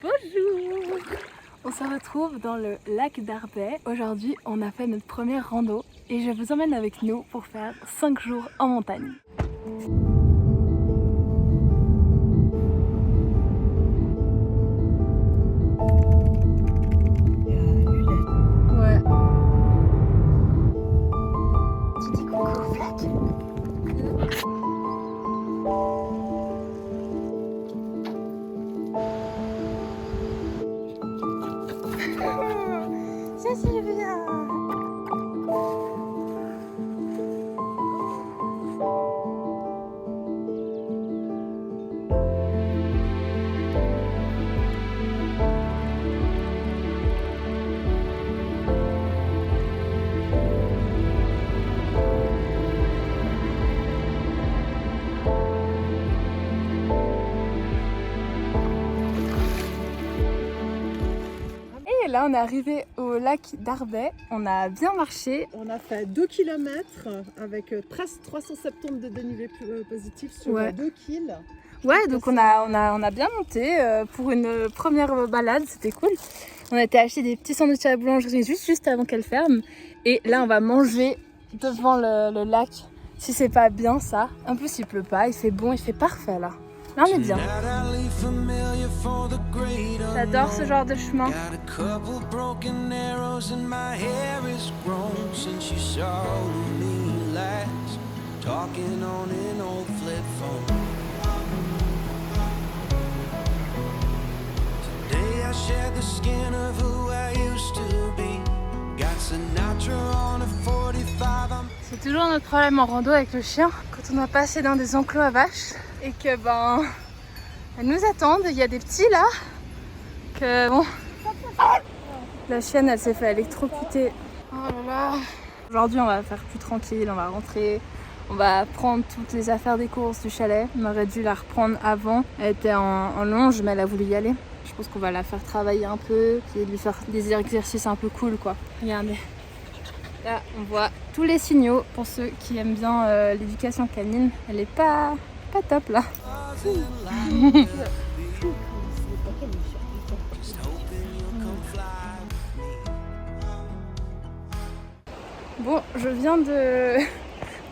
Bonjour! On se retrouve dans le lac d'Arbet. Aujourd'hui, on a fait notre première rando et je vous emmène avec nous pour faire 5 jours en montagne. Ouais. Tu dis coucou, Flac. Ça c'est bien. Et là on est arrivé au lac d'Arbet, on a bien marché. On a fait 2 km avec presque 370 de dénivelé positif sur 2 kills. Ouais, donc on a bien monté pour une première balade, c'était cool. On a été acheter des petits sandwichs à la boulangerie juste avant qu'elle ferme. Et là on va manger devant le lac, si c'est pas bien ça. En plus il pleut pas, il fait bon, il fait parfait là. Là on est bien. J'adore ce genre de chemin. C'est toujours notre problème en rando avec le chien, quand on doit passer dans des enclos à vaches et que elles nous attendent. Il y a des petits là que bon. La chienne elle s'est fait électrocuter. Oh là là. Aujourd'hui on va faire plus tranquille, on va rentrer. On va prendre toutes les affaires des courses du chalet. On aurait dû la reprendre avant. Elle était en longe mais elle a voulu y aller. Je pense qu'on va la faire travailler un peu et lui faire des exercices un peu cool quoi. Regardez. Là on voit tous les signaux pour ceux qui aiment bien l'éducation canine. Elle est pas top là. Bon, je viens de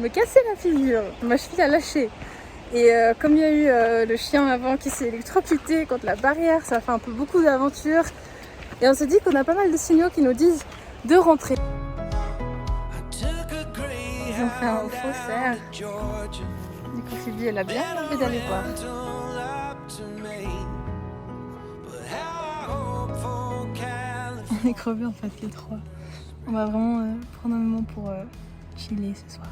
me casser la figure. Ma cheville a lâché. Et comme il y a eu le chien avant qui s'est électrocuté contre la barrière, ça fait un peu beaucoup d'aventures. Et on s'est dit qu'on a pas mal de signaux qui nous disent de rentrer. Ils ont fait un faussaire. Du coup, Phoebe, elle a bien envie d'aller voir. On est crevés en fait les trois. On va vraiment prendre un moment pour chiller ce soir.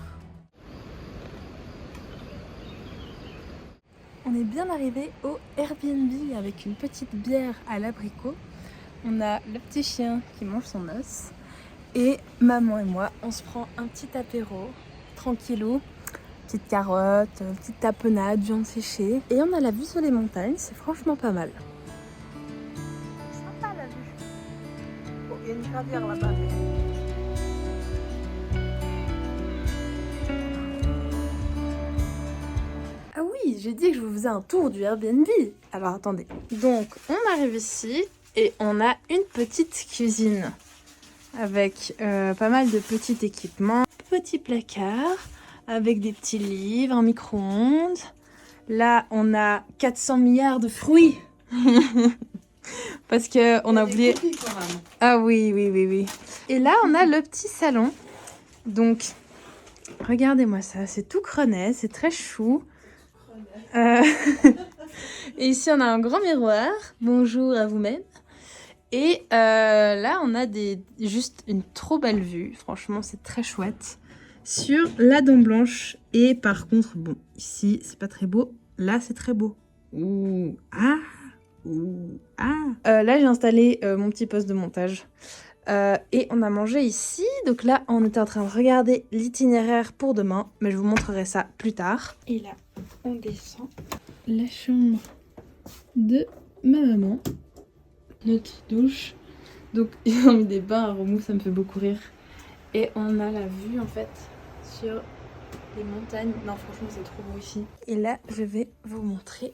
On est bien arrivé au Airbnb avec une petite bière à l'abricot. On a le petit chien qui mange son os. Et maman et moi, on se prend un petit apéro, tranquillou. Petite carotte, petite tapenade, viande séchée. Et on a la vue sur les montagnes, c'est franchement pas mal. Sympa la vue. Oh, il y a une gravière là-bas. Ah oui, j'ai dit que je vous faisais un tour du Airbnb. Alors attendez. Donc on arrive ici et on a une petite cuisine avec pas mal de petits équipements. Petit placard avec des petits livres, un micro-ondes. Là on a 400 milliards de fruits. Parce qu'on a oublié... Ah oui. Et là on a le petit salon. Donc regardez-moi ça, c'est tout crenet, c'est très chou. Et ici on a un grand miroir. Bonjour à vous-même. Et là on a juste une trop belle vue. Franchement c'est très chouette. Sur la Dent Blanche. Et par contre, bon, ici c'est pas très beau. Là c'est très beau. Ouh, ah, ouh, ah. Là j'ai installé mon petit poste de montage. Et on a mangé ici. Donc là on était en train de regarder l'itinéraire pour demain. Mais je vous montrerai ça plus tard. Et là on descend. La chambre de ma maman. Notre douche. Donc ils ont mis des bains à remous, ça me fait beaucoup rire. Et on a la vue en fait sur les montagnes. Non franchement c'est trop beau ici. Et là je vais vous montrer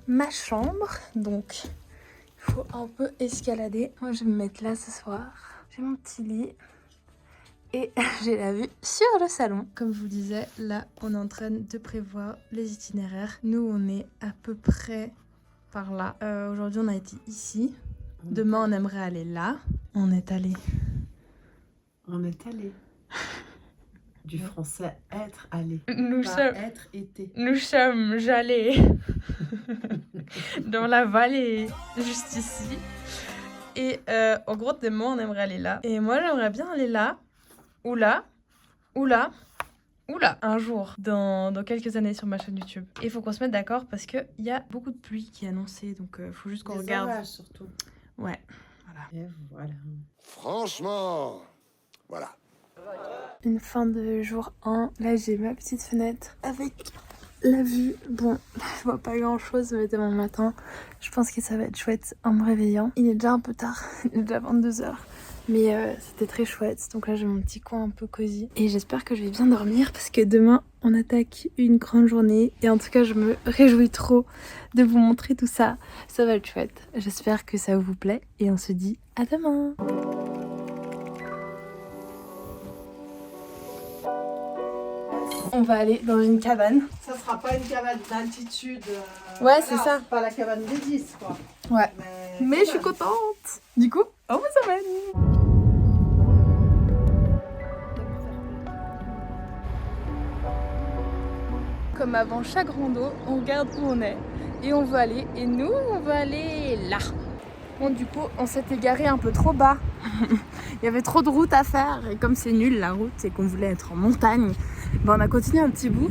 ma chambre. Donc un peu escalader. Moi je vais me mettre là ce soir. J'ai mon petit lit. Et j'ai la vue sur le salon. Comme je vous disais, là on est en train de prévoir les itinéraires. Nous on est à peu près par là. Aujourd'hui on a été ici. Demain on aimerait aller là. On est allé. On est allé. Du français être allé. Nous pas sommes, être été. nous sommes allés dans la vallée juste ici. Et en gros demain on aimerait aller là. Et moi j'aimerais bien aller là. Ou là. Ou là. Oula, un jour, dans quelques années sur ma chaîne YouTube. Et il faut qu'on se mette d'accord parce qu'il y a beaucoup de pluie qui est annoncée, donc faut juste qu'on Des regarde. orages, surtout. Ouais, voilà. Et voilà. Franchement, voilà. Une fin de jour 1, là j'ai ma petite fenêtre avec la vue. Bon, je vois pas grand chose, mais demain matin, je pense que ça va être chouette en me réveillant. Il est déjà un peu tard, il est déjà 22h. Mais c'était très chouette, donc là j'ai mon petit coin un peu cosy. Et j'espère que je vais bien dormir parce que demain on attaque une grande journée. Et en tout cas je me réjouis trop de vous montrer tout ça. Ça va être chouette. J'espère que ça vous plaît et on se dit à demain. On va aller dans une cabane. Ça sera pas une cabane d'altitude. Ouais, c'est ça. Pas la cabane des 10, quoi. Ouais. Mais je suis quand contente. Du coup, on vous emmène. Comme avant chaque rando, on regarde où on est et on veut aller. Et nous, on veut aller là. Bon, du coup, on s'est égaré un peu trop bas. Il y avait trop de route à faire. Et comme c'est nul la route et qu'on voulait être en montagne, ben on a continué un petit bout.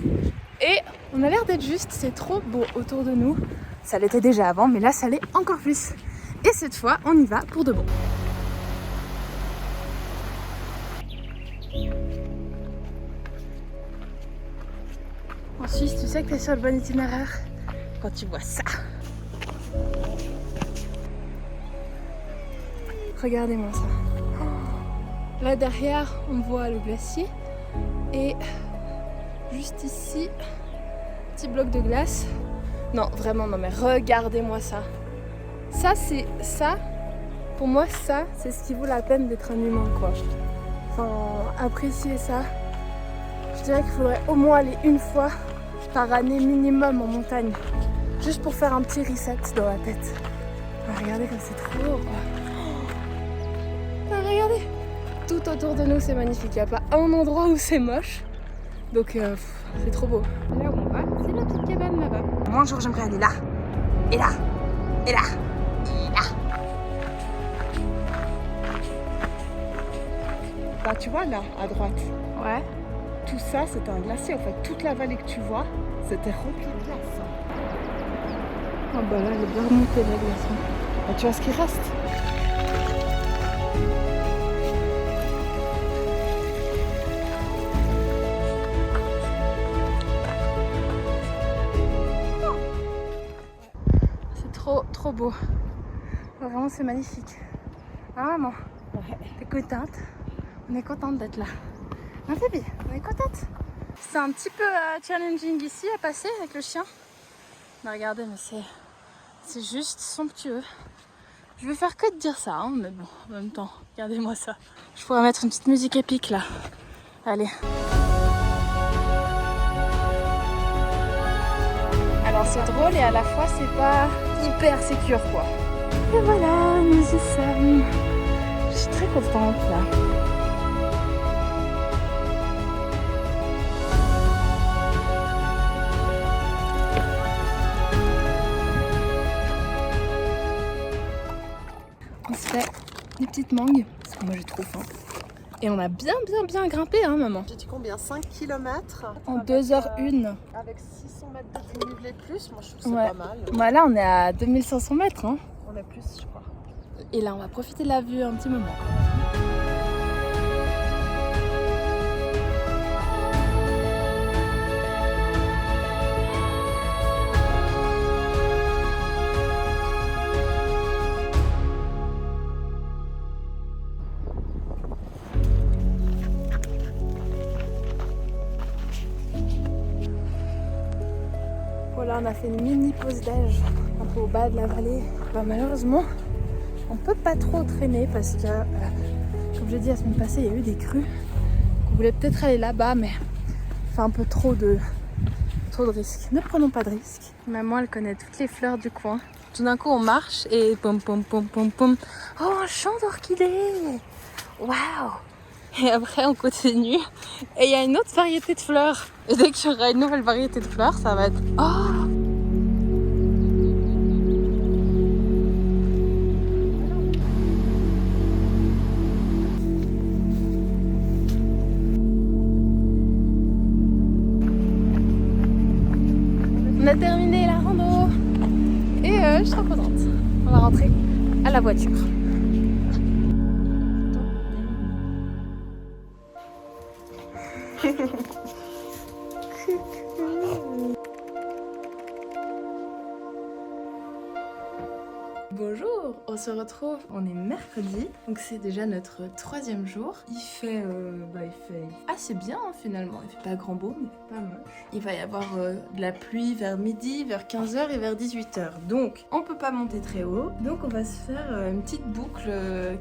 Et on a l'air d'être juste. C'est trop beau autour de nous. Ça l'était déjà avant, mais là, ça l'est encore plus. Et cette fois, on y va pour de bon. En Suisse, tu sais que tu es sur le bon itinéraire quand tu vois ça. Regardez-moi ça. Là derrière, on voit le glacier. Et juste ici, petit bloc de glace. Non, vraiment, non, mais regardez-moi ça. Ça, pour moi, ça, c'est ce qui vaut la peine d'être un humain, quoi. Enfin, apprécier ça. Je dirais qu'il faudrait au moins aller une fois par année minimum en montagne. Juste pour faire un petit reset dans la tête. Ah, regardez comme c'est trop beau, quoi. Ah, regardez. Tout autour de nous, c'est magnifique. Il n'y a pas un endroit où c'est moche. Donc, c'est trop beau. Là où on va, c'est la petite cabane là-bas. Moi, un jour, j'aimerais aller là. Et là. Et là. Et là. Bah, tu vois, là, à droite. Ouais. Tout ça, c'est un glacier. En fait, toute la vallée que tu vois, c'était rempli de glace. Ah bah là, elle est bien remontée la glace. Bah, tu vois ce qui reste? C'est trop beau. Vraiment, c'est magnifique. Ah, maman, Ouais. t'es contente? On est contente d'être là. Ma bébé, on est contente. C'est un petit peu challenging ici à passer avec le chien. Mais regardez, mais c'est juste somptueux. Je vais faire que de dire ça, hein, mais bon, en même temps, regardez-moi ça. Je pourrais mettre une petite musique épique là. Allez. Alors c'est drôle et à la fois c'est pas hyper sécure quoi. Et voilà, nous y sommes. Je suis très contente là. On se fait des petites mangues, parce que moi j'ai trop faim. Et on a bien grimpé hein maman. J'ai dit combien? 5 km En 2h01. Avec 600 mètres de dénivelé plus, moi je trouve que c'est Ouais. pas mal. Bah là on est à 2500 mètres hein. On est plus, je crois. Et là on va profiter de la vue un petit moment. Voilà, on a fait une mini pause déj un peu au bas de la vallée. Bah, malheureusement, On peut pas trop traîner parce que, comme j'ai dit la semaine passée, il y a eu des crues. On voulait peut-être aller là-bas, mais c'est un peu trop de risques. Ne prenons pas de risques. Maman, elle connaît toutes les fleurs du coin. Tout d'un coup, on marche et pom pom pom pom pom. Oh, un champ d'orchidées! Waouh! Et après, on continue. Et il y a une autre variété de fleurs. Et dès qu'il y aura une nouvelle variété de fleurs, ça va être... Oh! On a terminé la rando. Et je suis trop contente. On va rentrer à la voiture. Bonjour, on se retrouve, on est mercredi, donc c'est déjà notre 3e jour. Il fait assez bien hein, finalement, il fait pas grand beau mais il fait pas moche. Il va y avoir de la pluie vers midi, vers 15h et vers 18h, donc on peut pas monter très haut. Donc on va se faire une petite boucle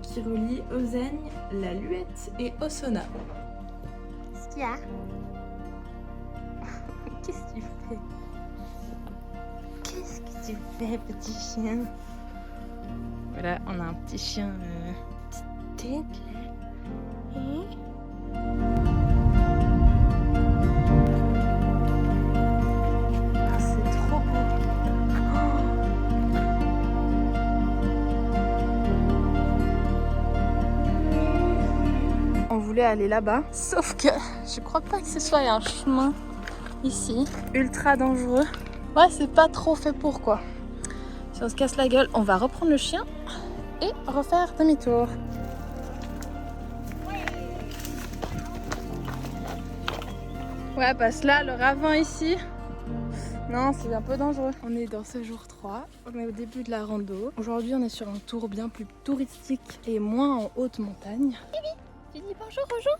qui relie Ozeigne, la Luette et Ossona. Qu'est-ce qu'il y a? Qu'est-ce que tu fais? Qu'est-ce que tu fais, petit chien? Voilà, on a un petit chien petite tête là. Ah, c'est trop beau. On voulait aller là-bas, sauf que je crois pas que ce soit un chemin ici, ultra dangereux. Ouais, c'est pas trop fait pour quoi. Si on se casse la gueule, on va reprendre le chien et refaire demi-tour. Ouais, parce que là, le ravin ici, non, c'est un peu dangereux. On est dans ce jour 3, on est au début de la rando. Aujourd'hui, on est sur un tour bien plus touristique et moins en haute montagne. Bibi, tu dis bonjour, bonjour.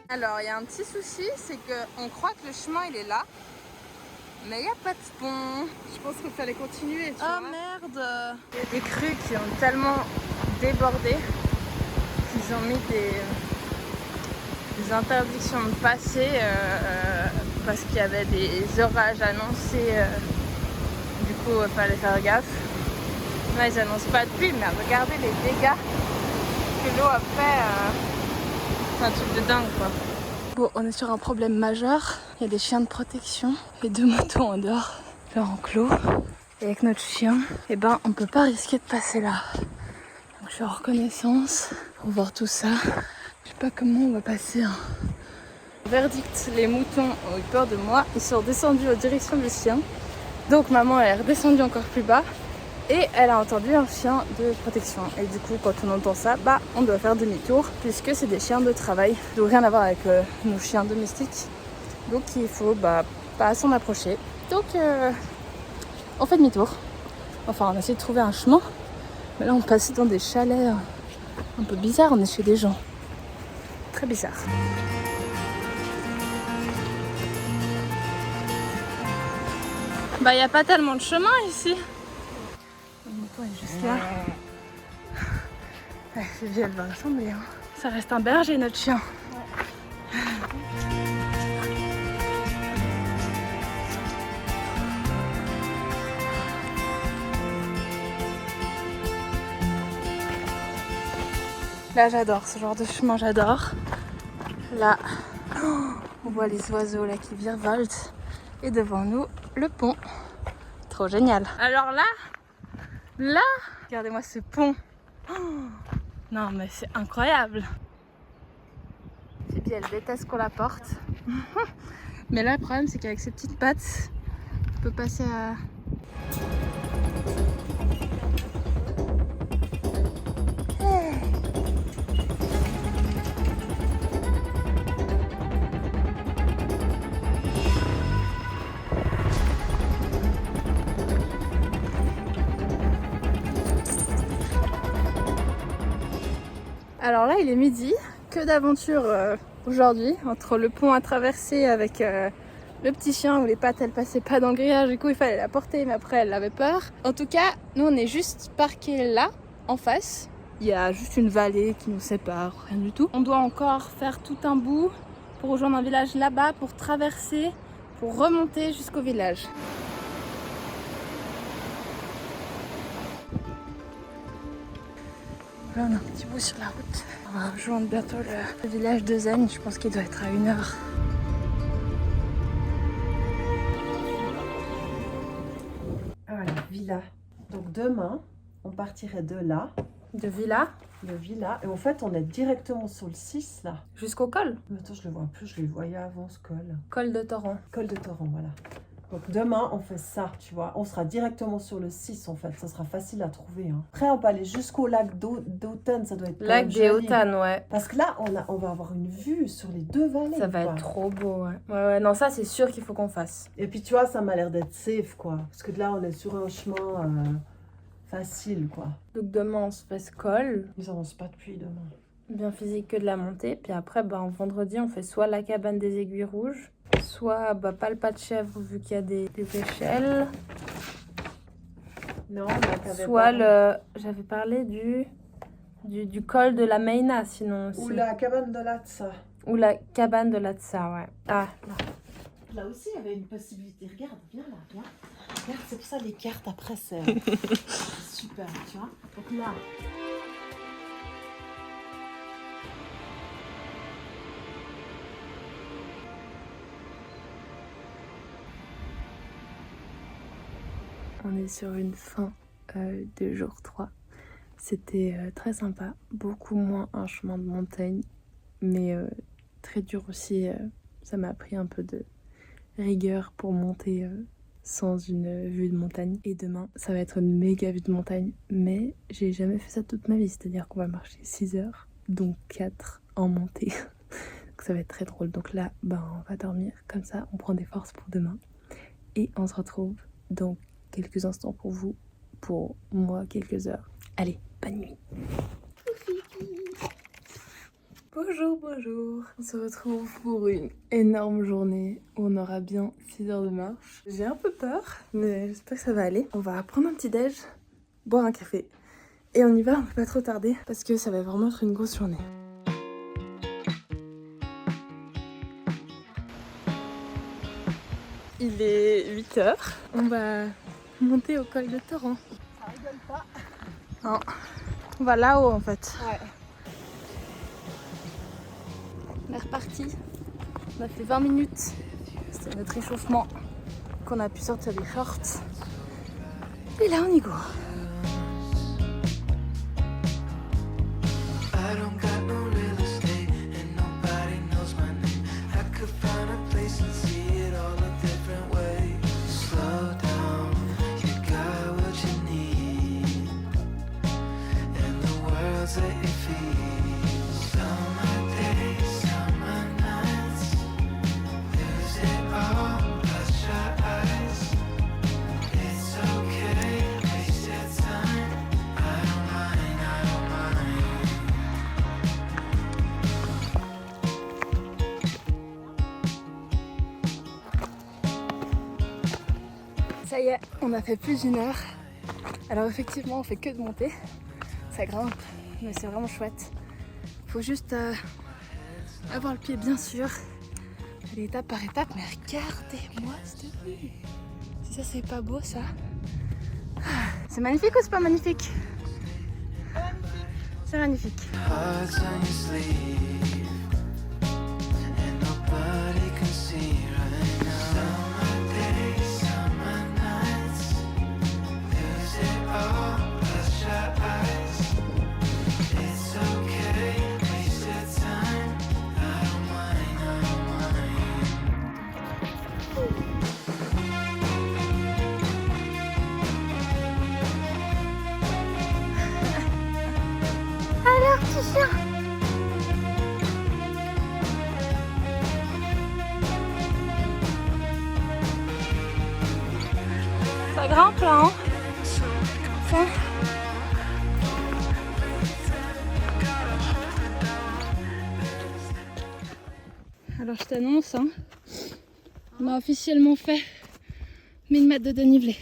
Alors, il y a un petit souci, c'est qu'on croit que le chemin il est là, mais il n'y a pas de pont. Je pense qu'il fallait continuer, tu Oh vois. merde! Il y a des crues qui ont tellement débordé qu'ils ont mis des interdictions de passer parce qu'il y avait des orages annoncés. Du coup, il fallait faire gaffe. Là, ils annoncent pas de pluie, mais regardez les dégâts que l'eau a fait. C'est un truc de dingue quoi. Bon, on est sur un problème majeur. Il y a des chiens de protection et 2 motos en dehors, leur enclos. Et avec notre chien, eh ben, on peut pas risquer de passer là. Donc je suis en reconnaissance pour voir tout ça. Je sais pas comment on va passer. Hein. Verdict, les moutons ont eu peur de moi. Ils sont descendus en direction du chien. Donc maman elle est redescendue encore plus bas. Et elle a entendu un chien de protection. Et du coup, quand on entend ça, bah, on doit faire demi-tour puisque c'est des chiens de travail. Donc rien à voir avec nos chiens domestiques. Donc il faut pas s'en approcher. Donc on fait demi-tour. Enfin, on essaie de trouver un chemin. Mais là, on passe dans des chalets un peu bizarres. On est chez des gens. Très bizarre. Bah, il n'y a pas tellement de chemin ici. La moto est juste là. Vivi, elle va ressembler. Hein. Ça reste un berger, notre chien. Là, j'adore ce genre de chemin, j'adore. Là, on voit les oiseaux là qui virevoltent. Et devant nous, le pont. Trop génial. Alors là, regardez-moi ce pont. Oh, non mais c'est incroyable. Phoebe, elle déteste qu'on la porte. Mais là, le problème, c'est qu'avec ses petites pattes, on peut passer à... Alors là, il est midi. Que d'aventure aujourd'hui, entre le pont à traverser avec le petit chien où les pattes elles passaient pas dans le grillage, du coup il fallait la porter, mais après elle avait peur. En tout cas, nous on est juste parqués là, en face. Il y a juste une vallée qui nous sépare, rien du tout. On doit encore faire tout un bout pour rejoindre un village là-bas, pour traverser, pour remonter jusqu'au village. Là on a un petit bout sur la route. On va rejoindre bientôt le village de Zen, je pense qu'il doit être à 1 heure. Voilà, villa. Donc demain, on partirait de là, De Villa de villa, et en fait, on est directement sur le 6 là. jusqu'au col. Mais attends, je le vois plus, je le voyais avant ce col. Col de Torrent. Col de Torrent, voilà. Donc demain, on fait ça, tu vois. On sera directement sur le 6 en fait, ça sera facile à trouver. Hein. Après, on peut aller jusqu'au lac d'Autan, ça doit être Lac des joli. Autan, ouais. Parce que là, on va avoir une vue sur les 2 vallées. Ça va quoi. être trop beau, ouais. Ouais, non, ça c'est sûr qu'il faut qu'on fasse. Et puis tu vois, ça m'a l'air d'être safe, quoi. Parce que là, on est sur un chemin facile, quoi. Donc demain on se fait ce col, Ils n'avancent pas depuis demain. bien physique que de la montée. Puis après, vendredi, on fait soit la cabane des aiguilles rouges, soit pas le pas de chèvre vu qu'il y a des échelles. Non, là, Soit j'avais parlé du col de la Meina, sinon aussi. Ou la cabane de Latsa. Ou la cabane de l'Atsa, ouais. Ah, là. Là aussi, il y avait une possibilité. Regarde, viens là, regarde. Regarde, c'est pour ça les cartes après, c'est super, tu vois. Donc là. On est sur une fin de jour 3. C'était très sympa, beaucoup moins un chemin de montagne, mais très dur aussi. Ça m'a pris un peu de rigueur pour monter sans une vue de montagne. Et demain, ça va être une méga vue de montagne, mais j'ai jamais fait ça toute ma vie, c'est-à-dire qu'on va marcher 6 heures, donc 4 en montée. Donc ça va être très drôle. Donc là, on va dormir, comme ça on prend des forces pour demain. Et on se retrouve dans quelques instants pour vous, pour moi quelques heures. Allez, bonne nuit. Bonjour, bonjour. On se retrouve pour une énorme journée où on aura bien 6 heures de marche. J'ai un peu peur, mais j'espère que ça va aller. On va prendre un petit déj, boire un café et on y va, on peut pas trop tarder parce que ça va vraiment être une grosse journée. Il est 8 heures. On va monter au col de Torrent. Ça rigole pas. Non. On va là-haut en fait. Ouais. On est reparti. On a fait 20 minutes. C'était notre échauffement. Qu'on a pu sortir des shorts. Et là on y go. Ça y est, on a fait plus d'1 heure. Alors effectivement, on fait que de monter. Ça grimpe, mais c'est vraiment chouette. Faut juste avoir le pied bien sûr. Aller étape par étape, mais regardez-moi cette vue. Si ça c'est pas beau ça. C'est magnifique ou c'est pas magnifique? C'est magnifique. Alors, petit chien. Ça grimpe là, hein? Ça. Alors je t'annonce, hein, on a officiellement fait 1000 mètres de dénivelé.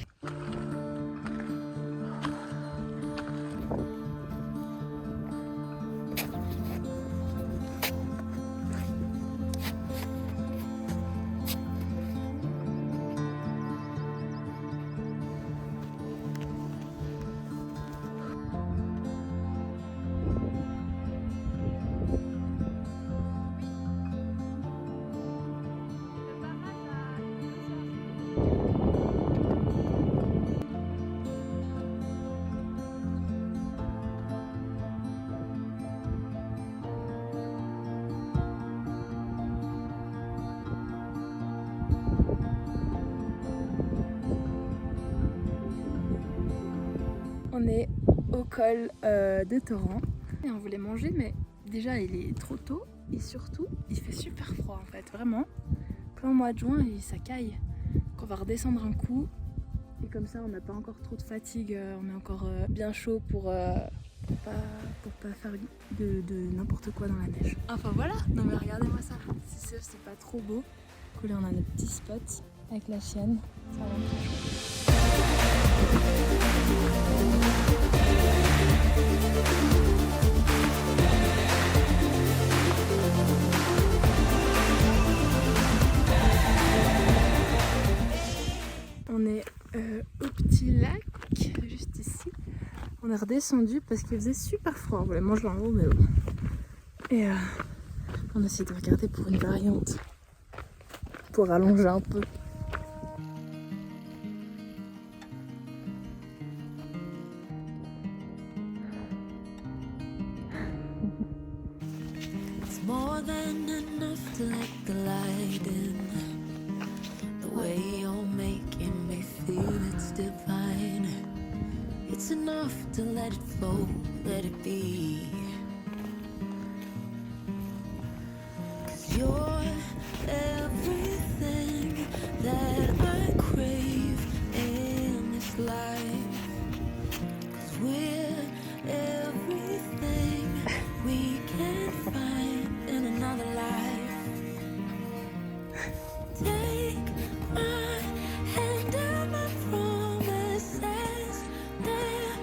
On est au col des Torrents et on voulait manger, mais déjà il est trop tôt et surtout il fait super froid en fait, vraiment. Plein mois de juin et ça caille. Donc on va redescendre un coup et comme ça on n'a pas encore trop de fatigue, on est encore bien chaud pour pas faire de n'importe quoi dans la neige. Enfin voilà, non mais regardez-moi ça, si c'est pas trop beau. Du coup là on a notre petit spot avec la chienne, ça va être très chouette. On est au petit lac, juste ici. On est redescendu parce qu'il faisait super froid. On voulait manger en haut, mais bon. Et on a essayé de regarder pour une variante, pour allonger un peu. More than enough to let the light in. The way you're making me feel, it's divine. It's enough to let it flow, let it be. 'Cause you're everything that I crave in this life. 'Cause we're everything we can find in another life. Take my hand and my promises, they're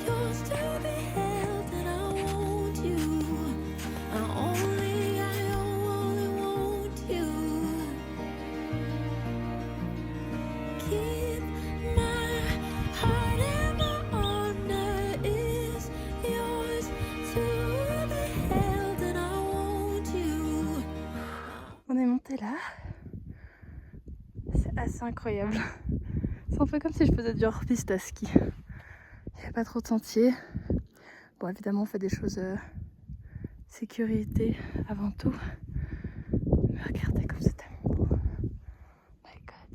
yours to be held, and I want you. I only want you. Keep my heart and my honor is yours to be held, and I want you. On est monté là. C'est assez incroyable. C'est un peu comme si je faisais du hors-piste à ski. Il n'y avait pas trop de sentiers. Bon, évidemment, on fait des choses sécurité avant tout. Mais regardez comme c'est tellement beau. My God.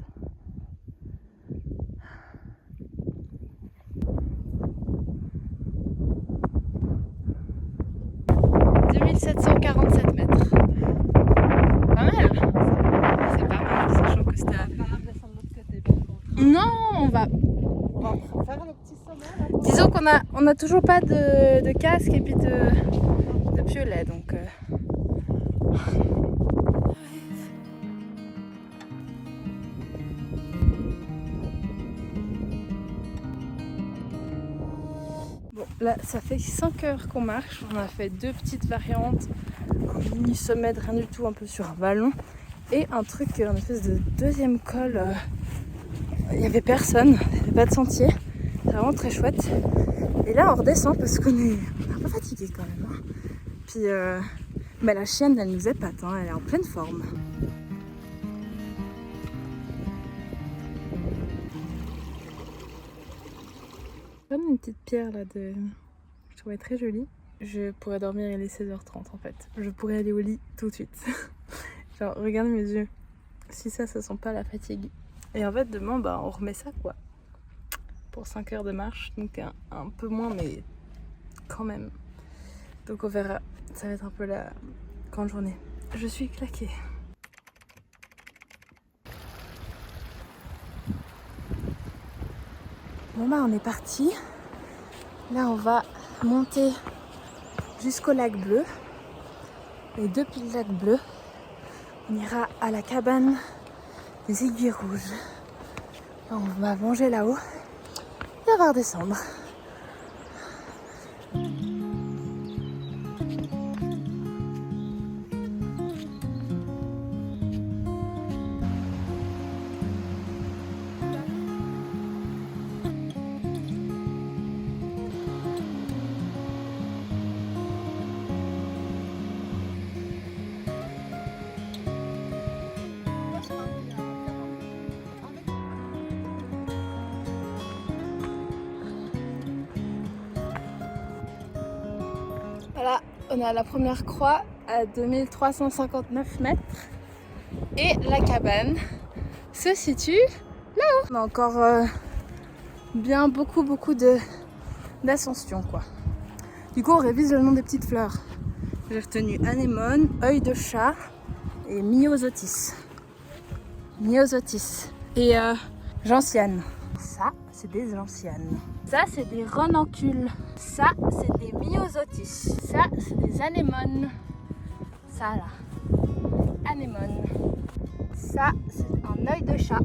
2747 mètres. Pas mal. C'est pas mal, sachant que c'était à... Non, on va faire le petit sommet là. disons qu'on a toujours pas de casque et puis de piolet, donc bon, là ça fait 5 heures qu'on marche. On a fait 2 petites variantes, un mini sommet de rien du tout, un peu sur un ballon, et un truc, une espèce de deuxième col. Il n'y avait personne, il n'y avait pas de sentier. C'est vraiment très chouette. Et là on redescend parce qu'on est un peu fatigué quand même, hein. Puis mais la chienne elle nous épate, hein, elle est en pleine forme. Comme une petite pierre là je trouvais très jolie. Je pourrais dormir, il est 16h30 en fait. Je pourrais aller au lit tout de suite. Genre regarde mes yeux. Si ça sent pas la fatigue. Et en fait demain bah on remet ça quoi. Pour 5 heures de marche, donc un peu moins mais quand même. Donc on verra, ça va être un peu la grande journée. Je suis claquée. Bon bah on est parti. Là on va monter jusqu'au lac bleu. Et depuis le lac bleu, On ira à la cabane des Aiguilles Rouges. On va manger là-haut et on va redescendre. Voilà, on est à la première croix à 2359 mètres et la cabane se situe là-haut. On a encore bien beaucoup d'ascension quoi. Du coup on révise le nom des petites fleurs. J'ai retenu anémone, œil de chat et myosotis. Myosotis et gentiane. Ça c'est des gentianes. Ça, c'est des renoncules. Ça, c'est des myosotis. Ça, c'est des anémones. Ça, là. Anémone. Ça, c'est un œil de chat.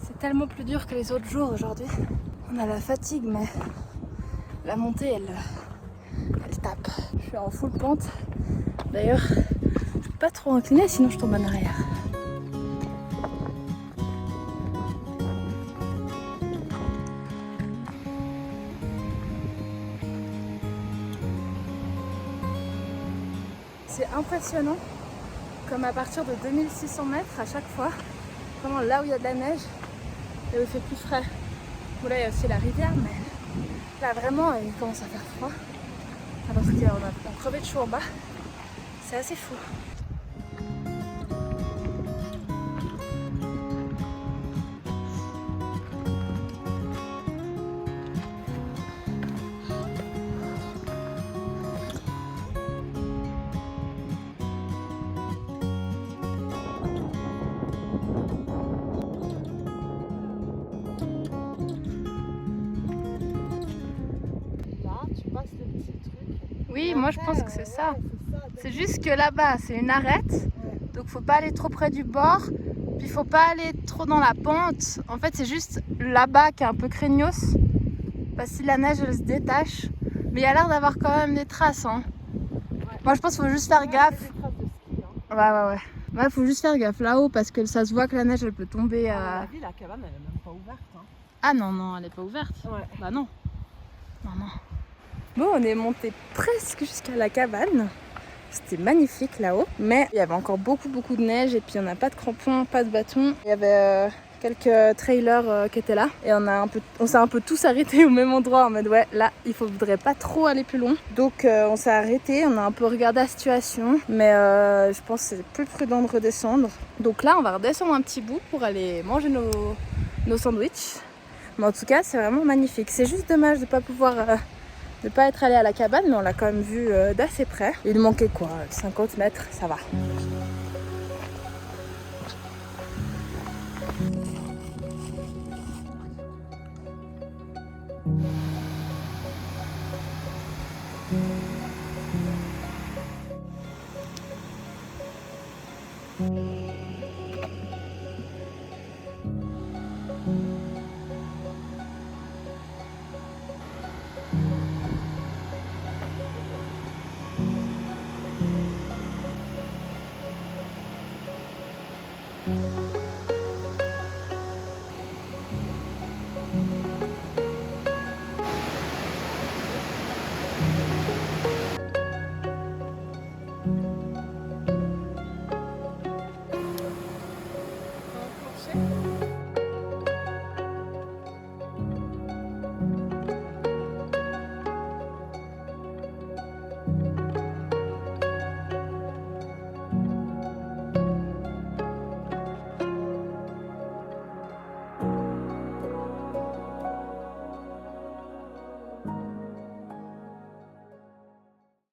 C'est tellement plus dur que les autres jours aujourd'hui. On a la fatigue, mais la montée, elle tape. Je suis en full pente. D'ailleurs, je peux pas trop incliner, sinon je tombe en arrière. C'est impressionnant, comme à partir de 2600 mètres à chaque fois, vraiment là où il y a de la neige, et où il fait plus frais. Bon là il y a aussi la rivière, mais là vraiment il commence à faire froid. Alors qu'on a crevé de chaud en bas. C'est assez fou. Oui, moi je pense que c'est ça. C'est juste que là-bas, c'est une arête. Donc faut pas aller trop près du bord. Puis faut pas aller trop dans la pente. En fait, c'est juste là-bas qui est un peu craignos. Parce que si la neige, elle se détache. Mais il y a l'air d'avoir quand même des traces. Hein. Moi je pense qu'il faut juste faire gaffe. Ouais, faut juste faire gaffe là-haut parce que ça se voit que la neige, elle peut tomber. La cabane, elle est même pas ouverte. Hein. Ah non, elle est pas ouverte. Ouais. Bah non. Non. Bon, on est monté presque jusqu'à la cabane. C'était magnifique là-haut. Mais il y avait encore beaucoup de neige et puis on n'a pas de crampons, pas de bâtons. Il y avait quelques trailers qui étaient là. Et on s'est un peu tous arrêtés au même endroit en mode ouais, là, il faudrait pas trop aller plus loin. Donc on s'est arrêté, on a un peu regardé la situation. Mais je pense que c'est plus prudent de redescendre. Donc là, on va redescendre un petit bout pour aller manger nos sandwichs. Mais en tout cas, c'est vraiment magnifique. C'est juste dommage de pas pouvoir... de pas être allé à la cabane, mais on l'a quand même vu d'assez près. Il manquait quoi, 50 mètres, ça va.